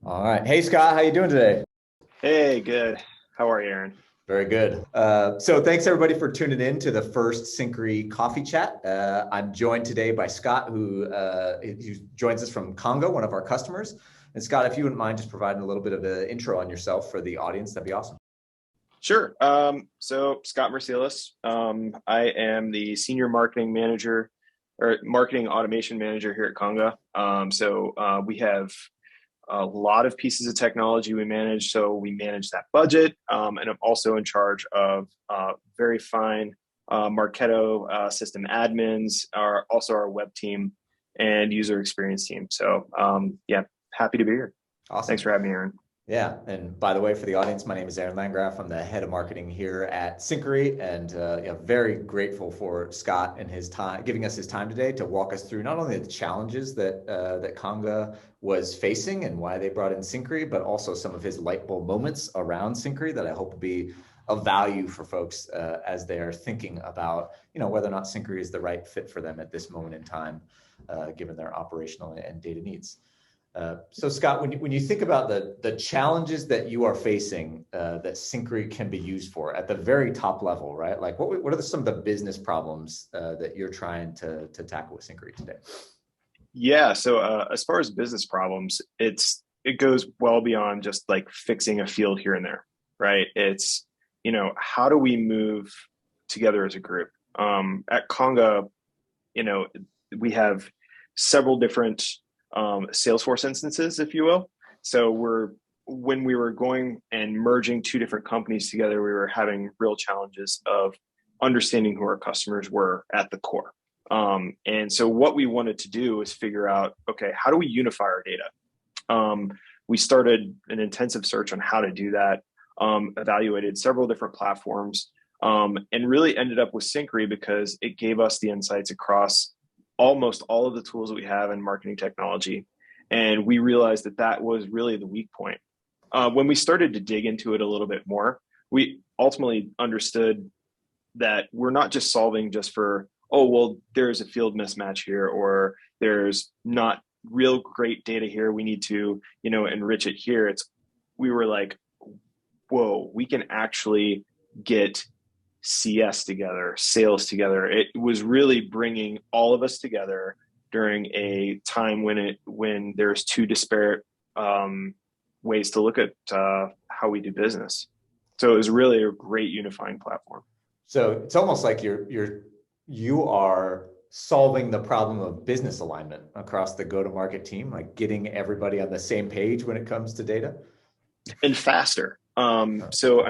All right. Hey, Scott, how you doing today? Hey, good. How are you, Aaron? Very good. So thanks everybody for tuning in to the first Syncre Coffee Chat. I'm joined today by Scott, who joins us from Conga, one of our customers. And Scott, if you wouldn't mind just providing a little bit of an intro on yourself for the audience, that'd be awesome. Sure. So Scott Mercilus. I am the senior marketing manager or marketing automation manager here at Conga. We have a lot of pieces of technology we manage. So we manage that budget, and I'm also in charge of very fine Marketo system admins, also our web team and user experience team. Yeah, happy to be here. Thanks Awesome. for having me, Aaron. Yeah, and by the way, for the audience, my name is Aaron Landgraf. I'm the head of marketing here at Syncre, and yeah, very grateful for Scott and his time, giving us his time today to walk us through not only the challenges that Conga was facing and why they brought in Syncre, but also some of his light bulb moments around Syncre that I hope will be of value for folks as they are thinking about, whether or not Syncre is the right fit for them at this moment in time, given their operational and data needs. So Scott, when you think about the challenges that you are facing that Syncre can be used for at the very top level, right? Like what are some of the business problems that you're trying to tackle with Syncre today? Yeah. As far as business problems, it goes well beyond just like fixing a field here and there, right? How do we move together as a group? At Conga, you know, we have several different Salesforce instances, if you will. When we were going and merging two different companies together, we were having real challenges of understanding who our customers were at the core. And so what we wanted to do is figure out, okay, how do we unify our data? We started an intensive search on how to do that, evaluated several different platforms, and really ended up with Syncre because it gave us the insights across almost all of the tools that we have in marketing technology. And we realized that that was really the weak point. When we started to dig into it a little bit more, we ultimately understood that we're not just solving just for, oh, well, there's a field mismatch here, or there's not real great data here. We need to, enrich it here. We were like, whoa, we can actually get CS together, sales together. It was really bringing all of us together during a time when there's two disparate ways to look at how we do business. So it was really a great unifying platform. So it's almost like you are solving the problem of business alignment across the go-to-market team, like getting everybody on the same page when it comes to data. And faster. I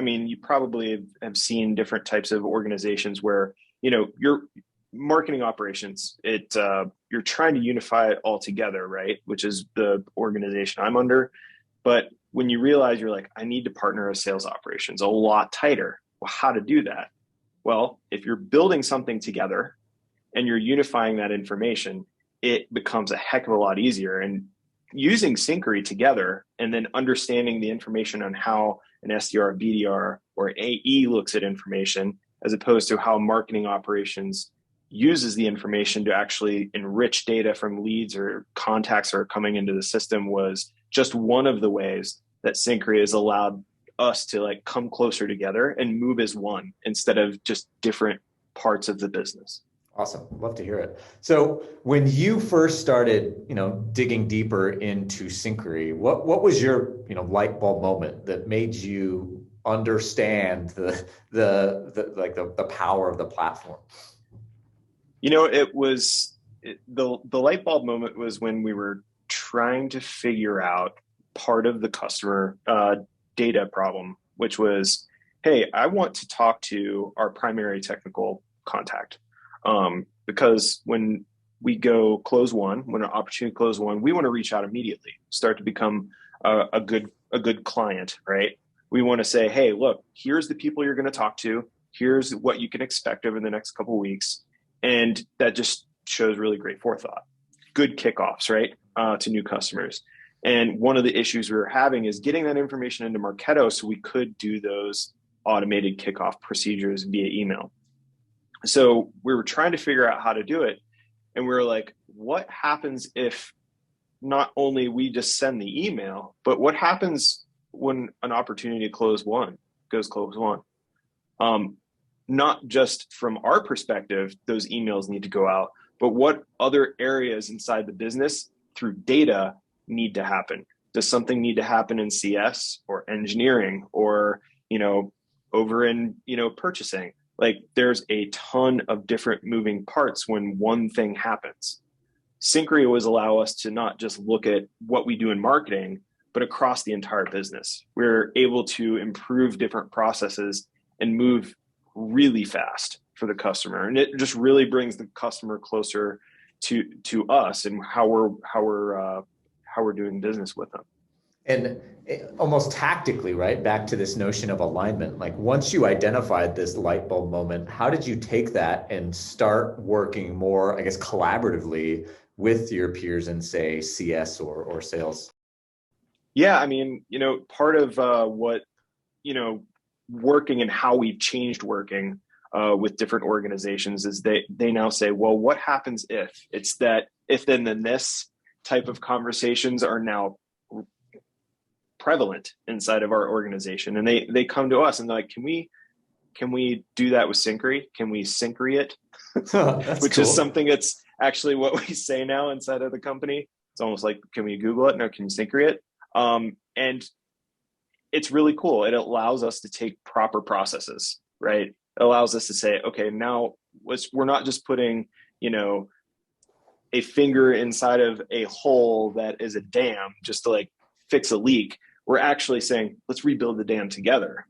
mean, you probably have seen different types of organizations where, your marketing operations, you're trying to unify it all together, right? Which is the organization I'm under. But when you realize you're like, I need to partner with sales operations a lot tighter. Well, how to do that? Well, if you're building something together and you're unifying that information, it becomes a heck of a lot easier. And using Syncre together and then understanding the information on how an SDR, BDR, or AE looks at information, as opposed to how marketing operations uses the information to actually enrich data from leads or contacts that are coming into the system, was just one of the ways that Syncre has allowed us to like come closer together and move as one instead of just different parts of the business. Awesome. Love to hear it. So when you first started, digging deeper into Syncre, what was your, light bulb moment that made you understand the power of the platform? The light bulb moment was when we were trying to figure out part of the customer data problem, which was, hey, I want to talk to our primary technical contact. Because when we go close one, when an opportunity close one, we want to reach out immediately, start to become a good client, right? We want to say, hey, look, here's the people you're going to talk to. Here's what you can expect over the next couple of weeks. And that just shows really great forethought, good kickoffs, right? To new customers. And one of the issues we were having is getting that information into Marketo so we could do those automated kickoff procedures via email. So we were trying to figure out how to do it. And we were like, what happens if not only we just send the email, but what happens when an opportunity goes close one? Not just from our perspective, those emails need to go out, but what other areas inside the business through data need to happen? Does something need to happen in CS or engineering or, over in, purchasing? Like there's a ton of different moving parts when one thing happens. Synchrony was allow us to not just look at what we do in marketing, but across the entire business. We're able to improve different processes and move really fast for the customer. And it just really brings the customer closer to us and how we're doing business with them. And almost tactically, right? Back to this notion of alignment. Like once you identified this light bulb moment, how did you take that and start working more, I guess, collaboratively with your peers in, say, CS or sales? Yeah, I mean, part of what, working and how we've changed working with different organizations is they now say, well, what happens if? It's that if then this type of conversations are now prevalent inside of our organization. And they come to us and they're like, can we do that with Synchrony? Can we Synchrony it? Which cool. Is something that's actually what we say now inside of the company. It's almost like, can we Google it? No, can you Synchrony it? And it's really cool. It allows us to take proper processes, right? It allows us to say, okay, now we're not just putting, a finger inside of a hole that is a dam just to like fix a leak. We're actually saying, let's rebuild the dam together.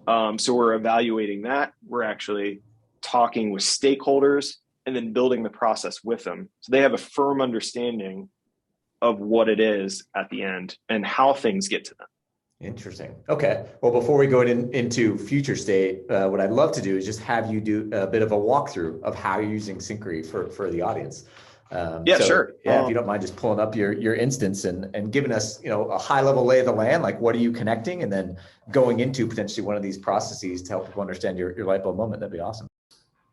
So we're evaluating that. We're actually talking with stakeholders and then building the process with them. So they have a firm understanding of what it is at the end and how things get to them. Interesting. Okay. Well, before we go into future state, what I'd love to do is just have you do a bit of a walkthrough of how you're using Synchrony for the audience. Sure. Yeah, if you don't mind just pulling up your instance and giving us, a high level lay of the land, like what are you connecting, and then going into potentially one of these processes to help people understand your light bulb moment. That'd be awesome.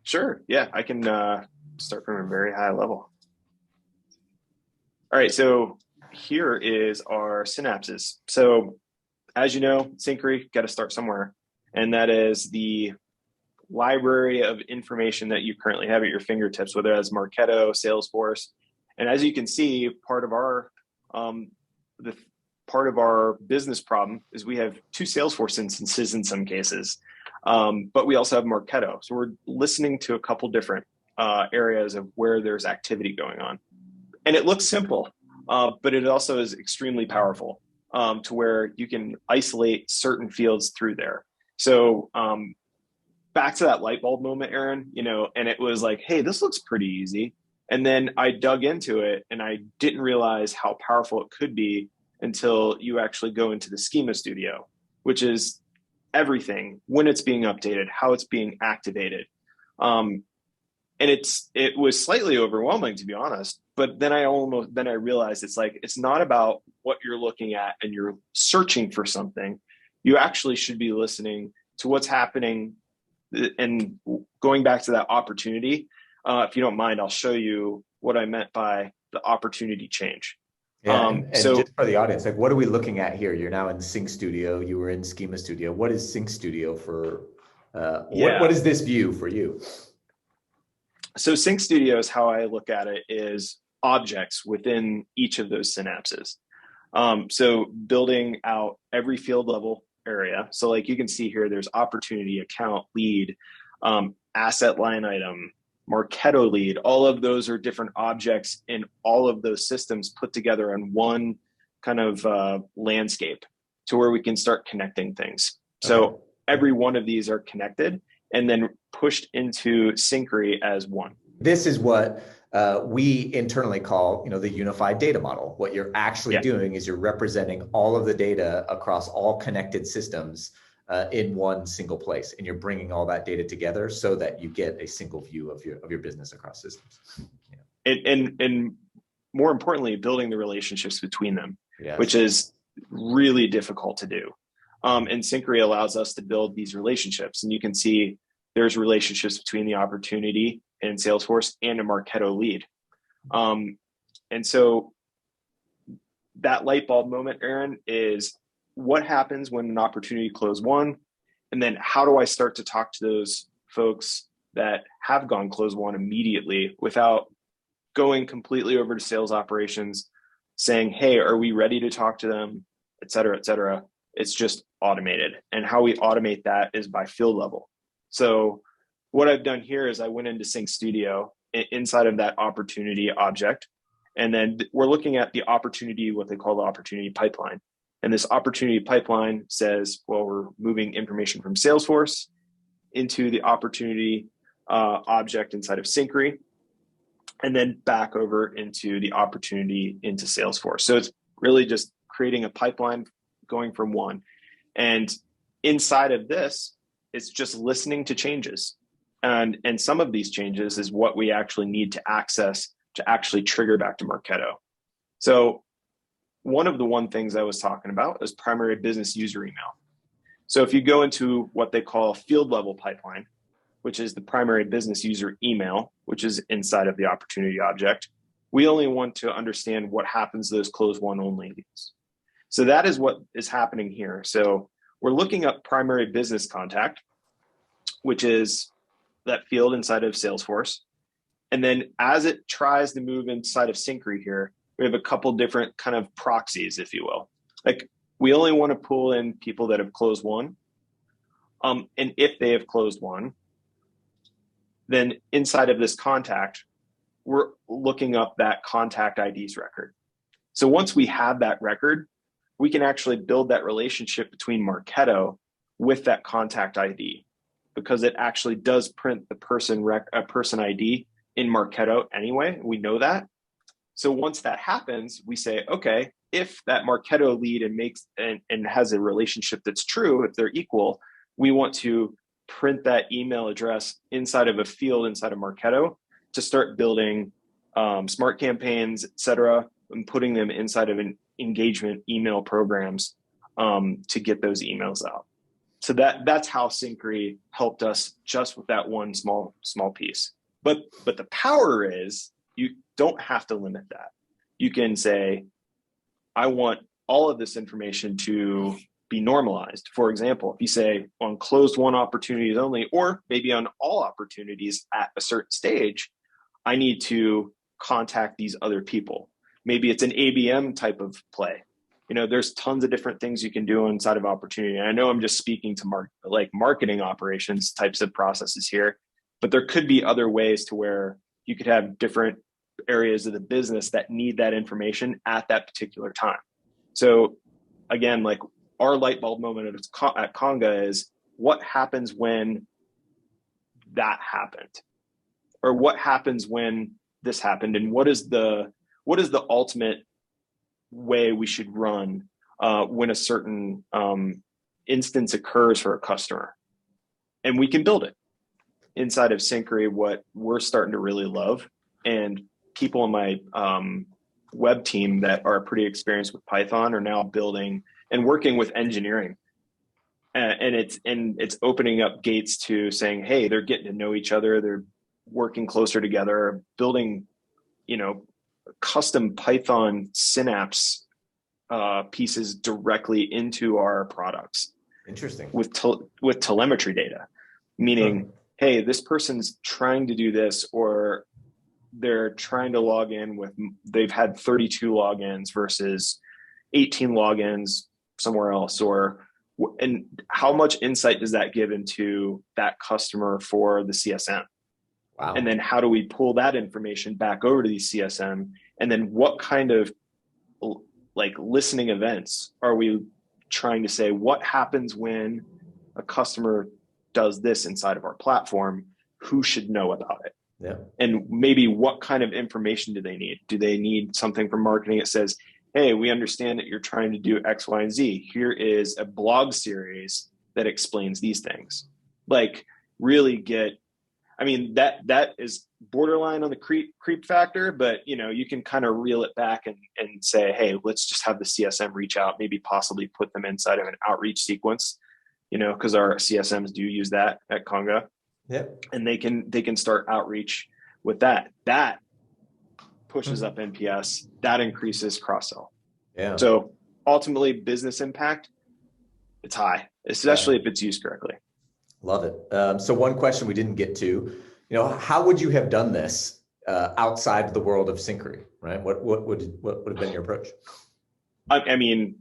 Sure. Yeah, I can start from a very high level. All right. So here is our synapses. So as you know, Synchrony got to start somewhere, and that is the library of information that you currently have at your fingertips, whether that's Marketo, Salesforce. And as you can see, part of our business problem is we have two Salesforce instances in some cases, but we also have Marketo. So we're listening to a couple different areas of where there's activity going on. And it looks simple, but it also is extremely powerful to where you can isolate certain fields through there. So back to that light bulb moment, Aaron, and it was like, hey, this looks pretty easy. And then I dug into it and I didn't realize how powerful it could be until you actually go into the schema studio, which is everything, when it's being updated, how it's being activated. And it was slightly overwhelming, to be honest. But then I realized it's not about what you're looking at and you're searching for something. You actually should be listening to what's happening. And going back to that opportunity, if you don't mind, I'll show you what I meant by the opportunity change. Yeah, and so just for the audience, like what are we looking at here? You're now in Sync Studio. You were in Schema Studio. What is Sync Studio for? What is this view for you? So Sync Studio is how I look at it is objects within each of those synapses. So building out every field level area. So like you can see here, there's opportunity, account, lead, asset line item, Marketo lead. All of those are different objects in all of those systems put together in one kind of landscape to where we can start connecting things. So every one of these are connected and then pushed into Synchrony as one. This is what we internally call, the unified data model. What you're actually doing is you're representing all of the data across all connected systems in one single place, and you're bringing all that data together so that you get a single view of your business across systems. And more importantly, building the relationships between them, which is really difficult to do. And Synchrony allows us to build these relationships, and you can see there's relationships between the opportunity and Salesforce and a Marketo lead. And so that light bulb moment, Aaron, is what happens when an opportunity close won? And then how do I start to talk to those folks that have gone close won immediately without going completely over to sales operations, saying, hey, are we ready to talk to them, et cetera, et cetera. It's just automated. And how we automate that is by field level. So what I've done here is I went into Sync Studio inside of that opportunity object. And then we're looking at the opportunity, what they call the opportunity pipeline. And this opportunity pipeline says, well, we're moving information from Salesforce into the opportunity object inside of Syncre, and then back over into the opportunity into Salesforce. So it's really just creating a pipeline going from one. And inside of this, it's just listening to changes. And some of these changes is what we actually need to access to actually trigger back to Marketo. So one of the things I was talking about is primary business user email. So if you go into what they call field level pipeline, which is the primary business user email, which is inside of the opportunity object, we only want to understand what happens to those close one only leads. So that is what is happening here. So we're looking up primary business contact, which is that field inside of Salesforce. And then as it tries to move inside of Syncre here, we have a couple different kind of proxies, if you will. Like we only want to pull in people that have closed one. And if they have closed one, then inside of this contact, we're looking up that contact IDs record. So once we have that record, we can actually build that relationship between Marketo with that contact ID, because it actually does print the person ID in Marketo anyway. We know that. So once that happens, we say, okay, if that Marketo lead and has a relationship that's true, if they're equal, we want to print that email address inside of a field inside of Marketo to start building smart campaigns, et cetera, and putting them inside of an engagement email programs to get those emails out. So that's how Syncre helped us just with that one small piece. But the power is you don't have to limit that. You can say, I want all of this information to be normalized. For example, if you say on closed one opportunities only, or maybe on all opportunities at a certain stage, I need to contact these other people. Maybe it's an ABM type of play. You know, there's tons of different things you can do inside of opportunity. And I know I'm just speaking to marketing operations types of processes here, but there could be other ways to where you could have different areas of the business that need that information at that particular time. So again, like our light bulb moment at Conga is what happens when that happened, or what happens when this happened, and what is the ultimate way we should run when a certain instance occurs for a customer. And we can build it inside of Syncre. What we're starting to really love, and people on my web team that are pretty experienced with Python are now building and working with engineering. And it's opening up gates to saying, hey, they're getting to know each other. They're working closer together, building, custom Python synapse pieces directly into our products. Interesting. With telemetry data, meaning, hey, this person's trying to do this, or they're trying to log in they've had 32 logins versus 18 logins somewhere else, and how much insight does that give into that customer for the CSM? Wow. And then how do we pull that information back over to the CSM? And then what kind of listening events are we trying to say, what happens when a customer does this inside of our platform? Who should know about it? Yeah. And maybe what kind of information do they need? Do they need something from marketing that says, hey, we understand that you're trying to do X, Y, and Z. Here is a blog series that explains these things. Really get, that is borderline on the creep factor, but you can kind of reel it back and say, hey, let's just have the CSM reach out, maybe possibly put them inside of an outreach sequence, because our CSMs do use that at Conga. Yep. And they can start outreach with that. That pushes up NPS. That increases cross-sell. Yeah. So ultimately, business impact, it's high, Yeah. especially if it's used correctly. Love it. So one question we didn't get to, how would you have done this outside the world of Synchrony, right? What would have been your approach? I mean,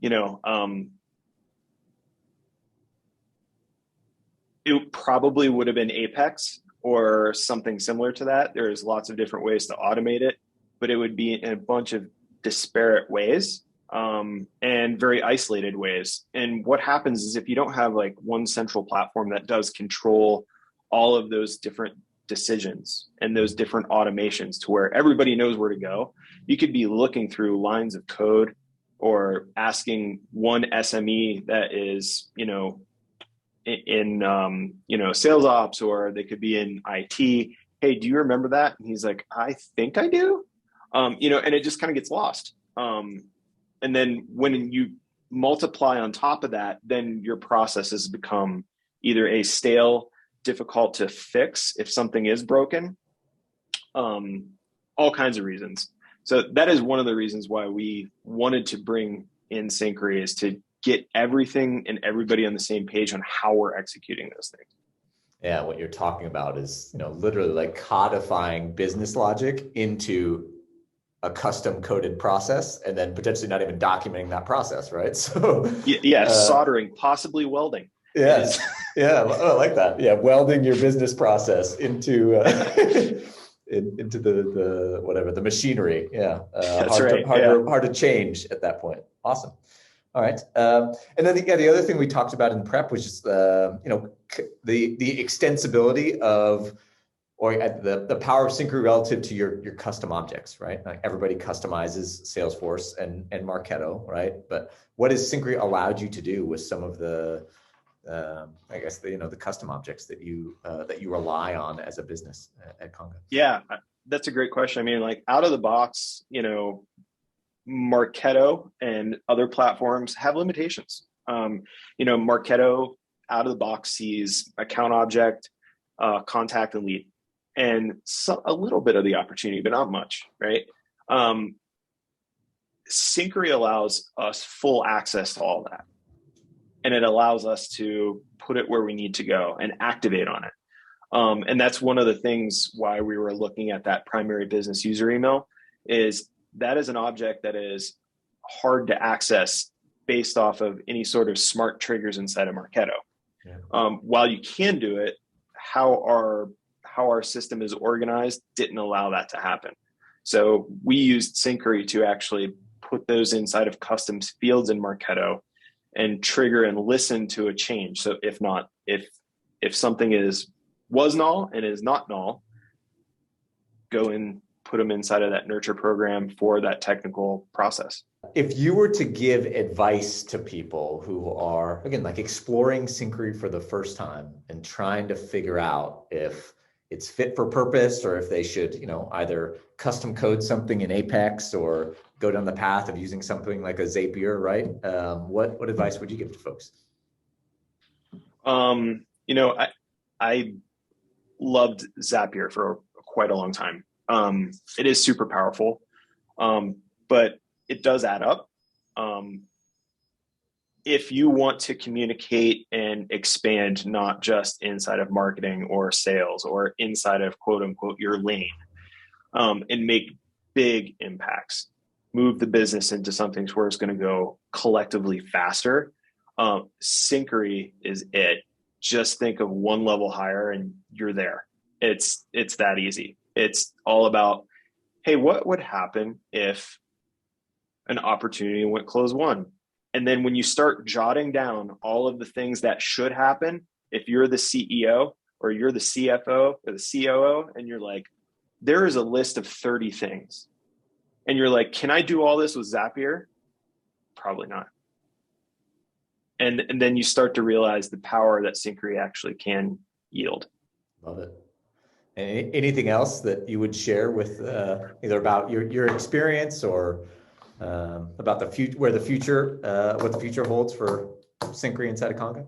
it probably would have been Apex or something similar to that. There's lots of different ways to automate it, but it would be in a bunch of disparate ways, and very isolated ways. And what happens is if you don't have like one central platform that does control all of those different decisions and those different automations to where everybody knows where to go, you could be looking through lines of code or asking one SME that is, in sales ops, or they could be in IT. Hey, do you remember that? And he's like, I think I do. And it just kind of gets lost. And then when you multiply on top of that, then your processes become either a stale, difficult to fix if something is broken, all kinds of reasons. So that is one of the reasons why we wanted to bring in Synchrony, is to get everything and everybody on the same page on how we're executing those things. Yeah, what you're talking about is, literally like codifying business logic into a custom coded process and then potentially not even documenting that process, right? So yeah, soldering, possibly welding. Yes. Yeah, I like that. Yeah, welding your business process into into the whatever the machinery. Yeah, That's right. Hard to change at that point. Awesome. All right, and then the other thing we talked about in prep was just the extensibility of, or the power of Synchrony relative to your custom objects, right? Like everybody customizes Salesforce and Marketo, right? But what has Synchrony allowed you to do with some of the I guess the custom objects that you rely on as a business at Conga? Yeah, that's a great question. I mean, like out of the box, Marketo and other platforms have limitations. Marketo out of the box sees account object, contact, and lead, and a little bit of the opportunity, but not much, right? Synchrony allows us full access to all that. And it allows us to put it where we need to go and activate on it. And that's one of the things why we were looking at that primary business user email, is that is an object that is hard to access based off of any sort of smart triggers inside of Marketo. Yeah. While you can do it, how our system is organized didn't allow that to happen. So we used Synchrony to actually put those inside of custom fields in Marketo and trigger and listen to a change. So if something was null and is not null, go and put them inside of that nurture program for that technical process. If you were to give advice to people who are, again, like exploring Synchrony for the first time and trying to figure out if it's fit for purpose, or if they should, either custom code something in Apex or go down the path of using something like a Zapier, right? What advice would you give to folks? I loved Zapier for quite a long time. It is super powerful, but it does add up. If you want to communicate and expand, not just inside of marketing or sales or inside of quote unquote your lane, and make big impacts, move the business into something where it's going to go collectively faster, Synchrony is it. Just think of one level higher and you're there. It's that easy. It's all about, hey, what would happen if an opportunity went close won? And then when you start jotting down all of the things that should happen, if you're the CEO or you're the CFO or the COO, and you're like, there is a list of 30 things. And you're like, can I do all this with Zapier? Probably not. And then you start to realize the power that Synchrony actually can yield. Love it. Anything else that you would share with either about your experience or about the future, what the future holds for Synchrony inside of Conga?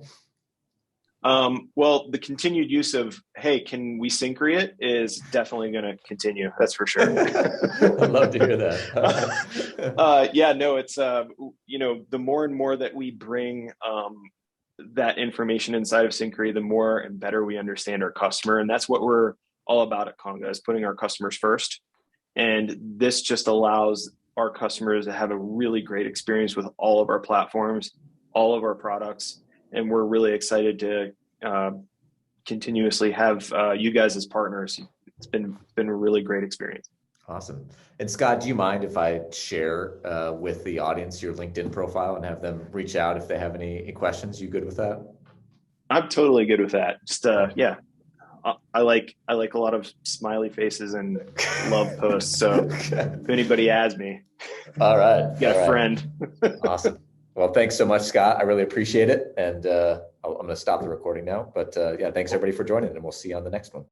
Well, the continued use of, hey, can we synchrony it is definitely going to continue. That's for sure. I'd love to hear that. Yeah, no, it's, the more and more that we bring that information inside of Synchrony, the more and better we understand our customer. And that's what we're all about at Conga, is putting our customers first. And this just allows our customers to have a really great experience with all of our platforms, all of our products. And we're really excited to continuously have you guys as partners. It's been a really great experience. Awesome. And Scott, do you mind if I share with the audience your LinkedIn profile and have them reach out if they have any questions? You good with that? I'm totally good with that. Just yeah. I like a lot of smiley faces and love posts. So if anybody adds me, all right, get a friend. Awesome. Well, thanks so much, Scott. I really appreciate it. And I'm going to stop the recording now. But yeah, thanks everybody for joining, and we'll see you on the next one.